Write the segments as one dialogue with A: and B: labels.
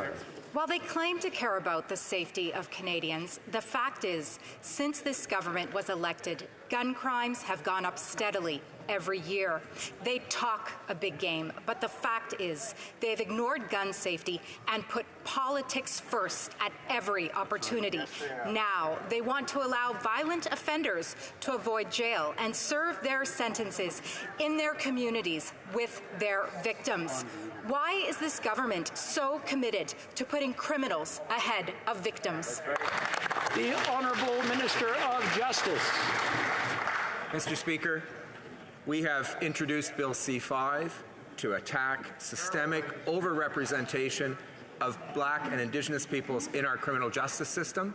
A: Minister.
B: While they claim to care about the safety of Canadians, the fact is, since this government was elected, gun crimes have gone up steadily every year. They talk a big game, but the fact is they have ignored gun safety and put politics first at every opportunity. Now, they want to allow violent offenders to avoid jail and serve their sentences in their communities with their victims. Why is this government so committed to putting criminals ahead of victims?
A: The Honourable Minister of Justice.
C: Mr. Speaker, we have introduced Bill C-5 to attack systemic overrepresentation of Black and Indigenous peoples in our criminal justice system.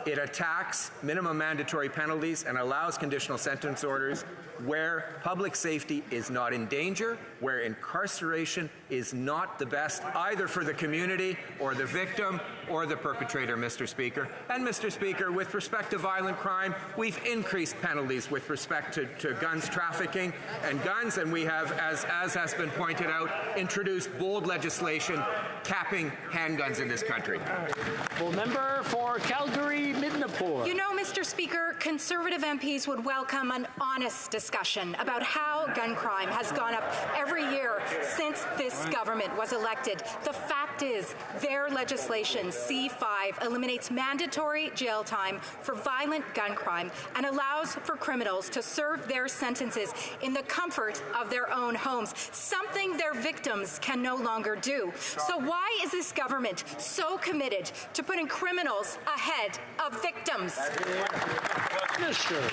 C: It attacks minimum mandatory penalties and allows conditional sentence orders where public safety is not in danger, where incarceration is not the best either for the community or the victim or the perpetrator, Mr. Speaker. And, Mr. Speaker, with respect to violent crime, we've increased penalties with respect to guns trafficking and guns, and we have, as has been pointed out, introduced bold legislation capping handguns in this country.
A: Full member for Calgary-Midnapore.
B: You know, Mr. Speaker, Conservative MPs would welcome an honest discussion about how gun crime has gone up every year since this government was elected. The fact is, their legislation, C-5, eliminates mandatory jail time for violent gun crime and allows for criminals to serve their sentences in the comfort of their own homes, something their victims can no longer do. So why is this government so committed to putting criminals ahead of victims?
A: Minister.
C: Mr.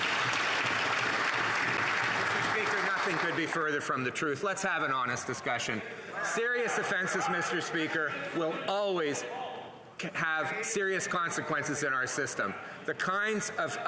C: Speaker, nothing could be further from the truth. Let's have an honest discussion. Serious offenses, Mr. Speaker, will always have serious consequences in our system. The kinds of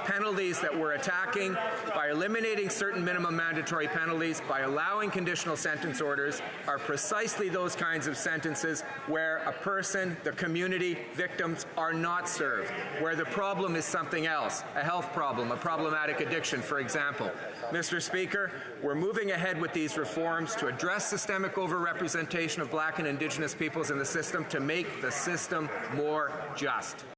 C: penalties that we're attacking by eliminating certain minimum mandatory penalties, by allowing conditional sentence orders, are precisely those kinds of sentences where a person, the community, victims are not served, where the problem is something else, a health problem, a problematic addiction, for example. Mr. Speaker, we're moving ahead with these reforms to address systemic overrepresentation of Black and Indigenous peoples in the system, to make the system more just.